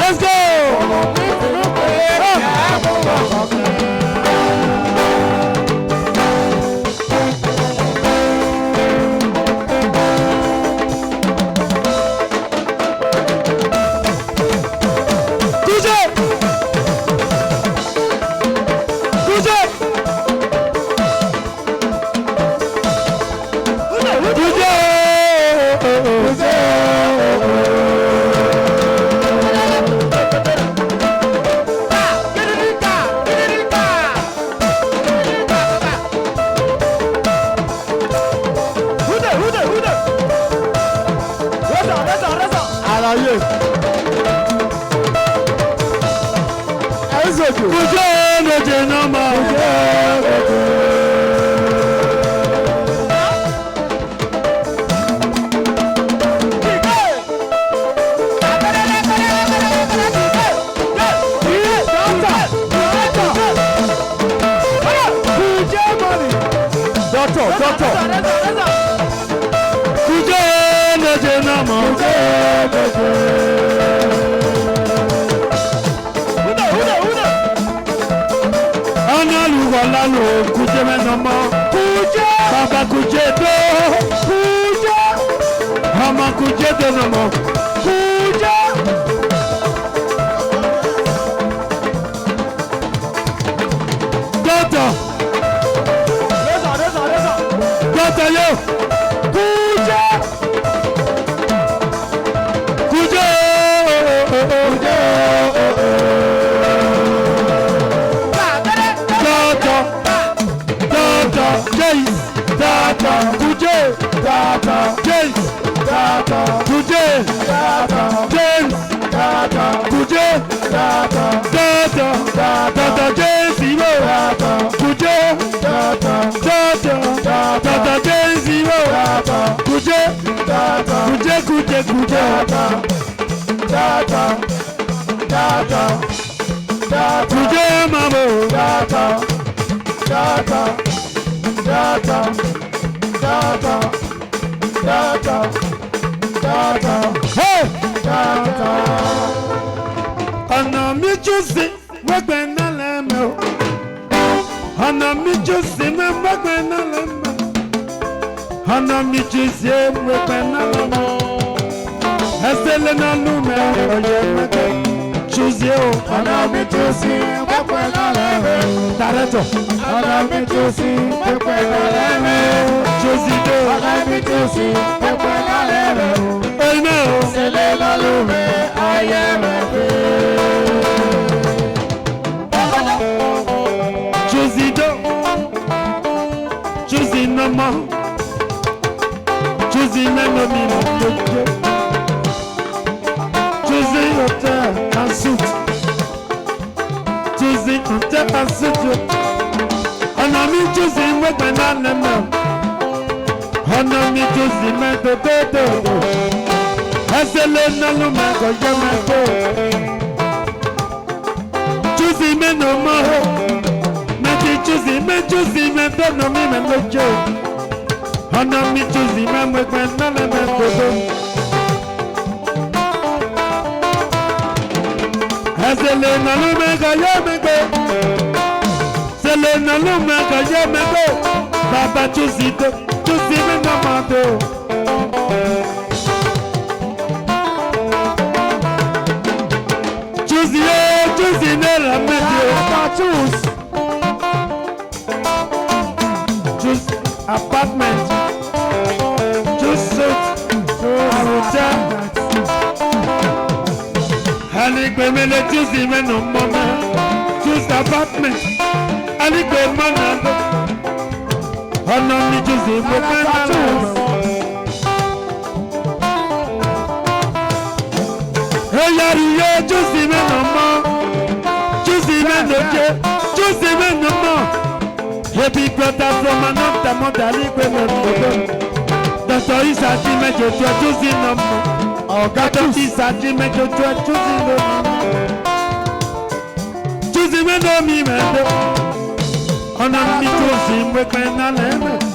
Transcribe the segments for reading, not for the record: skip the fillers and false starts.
Let's go.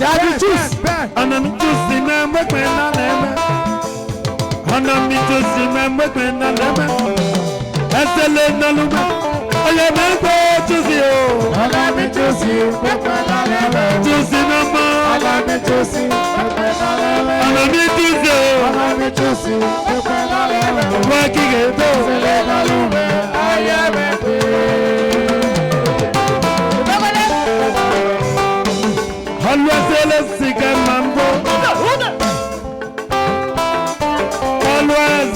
Daddy juice. And I'm just in my work when I am. And I'm just in my work when I am. That's the little I am going to see you. Allow me to see when I am. To see no more. Allow me to see when I am. And I'm just Allow me to see when I am. working it out. I am Always sick and mambo. Always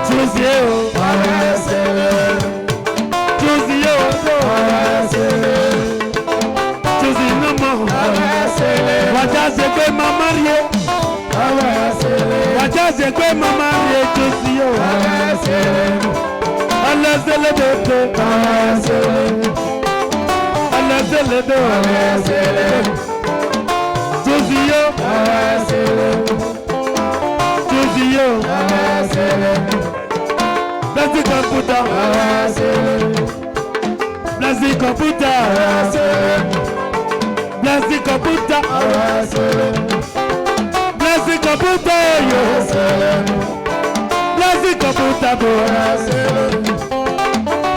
choose you. Choose you. Choose no more. What I say, go mama, what I say, go mama, choose you. Allah celebrate, Allah celebrate. Josio, Josio, bless the computer, bless the computer, bless the computer, bless the computer, bless the computer.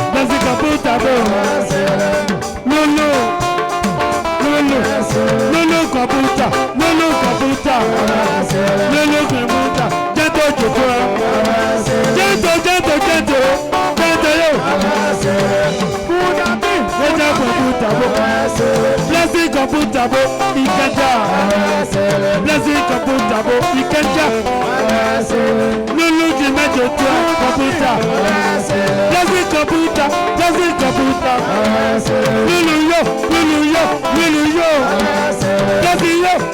Bless the computer, Lulu, computer, Blessing computer, Ikanja. Blessing computer, Ikanja. Lulu Jimejo computer. Blessing computer, Lulu yo. Blessing yo.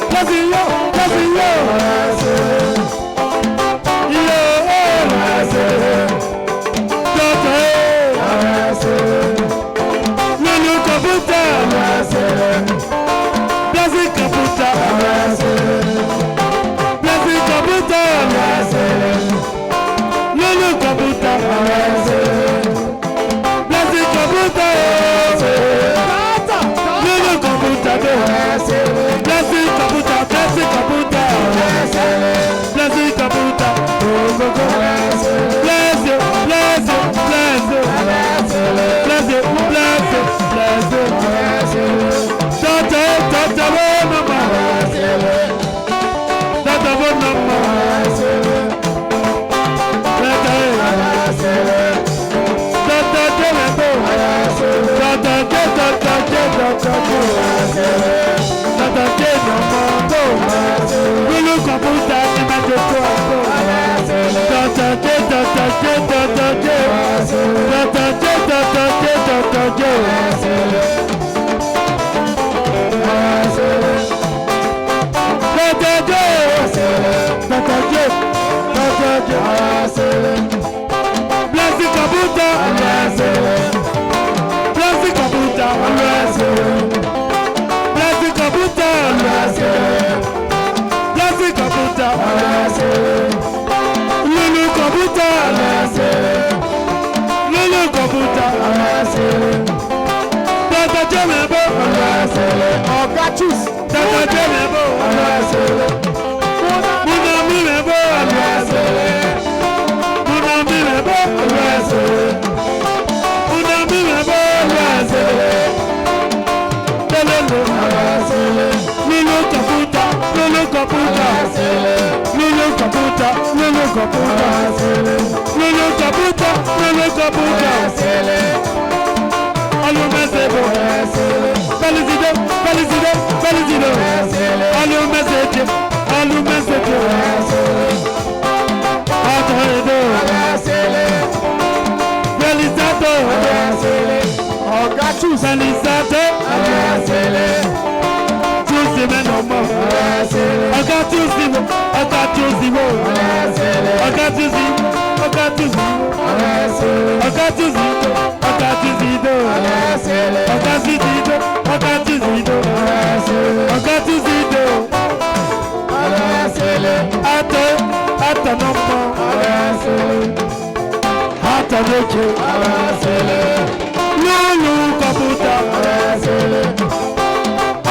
Lulu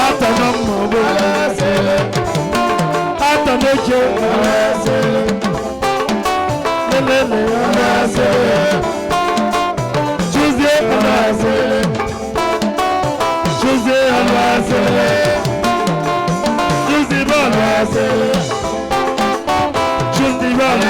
Atọ̀nà mọ̀wé. Atọ̀nà jẹ. Lélẹ́lẹ́ ọ̀rẹ́. Tuesday ọ̀rẹ́. Tuesday ọ̀rẹ́. Tuesday bọ́ọ̀lù. Tuesday bọ́ọ̀lù.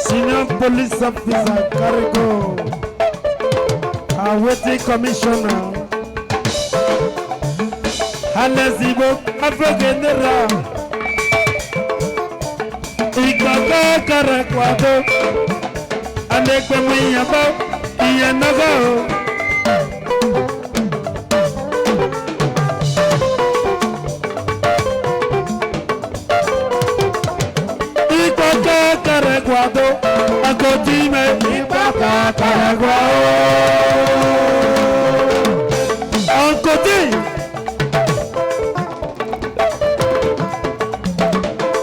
Senior police officer Carico, awaiting commissioner. Hanazibo Afrogenera, Ikaka Karakwado, Anekwamiyabo, Iyanago. Caraguado, a Cotime, Ipaca, Caraguao, Uncle D.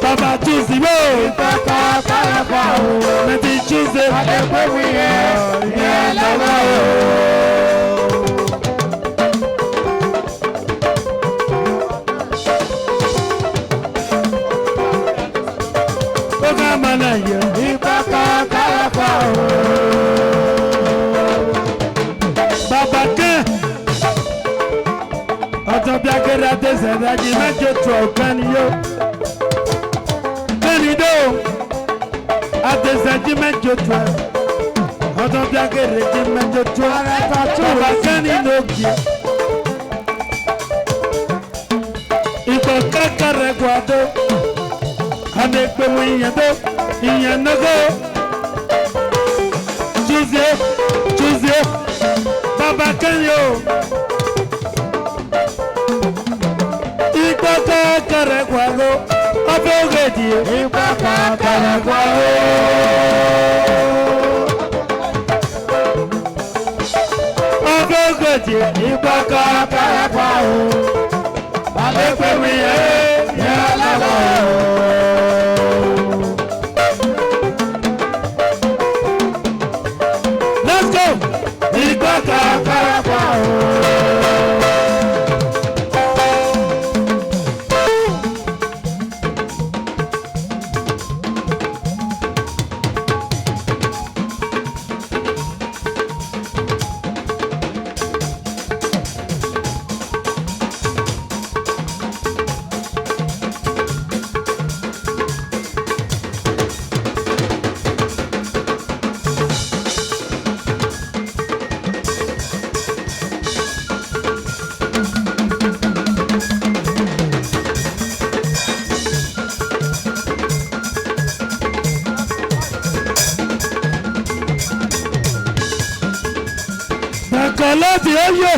Papa Tuesday, Ipaca, Caraguao, Maybe Tuesday, whatever we have, Baba Ken, ọjọ́ bí akéré àtẹ̀sẹ̀ ìdájí mẹ́jọ tó ọ̀gbẹ́ni yó. Bẹ́ẹ̀ni dó, àtẹ̀sẹ̀ jí mẹ́jọ tó ẹ̀. Ọjọ́ bí akéré jí mẹ́jọ tó ẹ̀. Baba Ken ní òkè. Ìgbọ̀ kákàrẹ̀ gbọ́dọ̀. Ane gbẹ̀mú ìyẹn tó, ìyẹn nágó. Tuesday, Baba Ken yo. Ìgbọ̀ kákàrẹ̀ gbọ́dọ̀. Ọbẹ̀ ògèdì. Ìgbọ̀ kákàrẹ̀ gbọ́dọ̀. Ọbẹ̀ ògèdì. Ìgbọ̀ kákàrẹ̀ gbọ́dọ̀. Ane gbẹ̀mú ìyẹn nágó. Let's go! Ibaka Karapa. Kọ̀lọ́dì ó yè.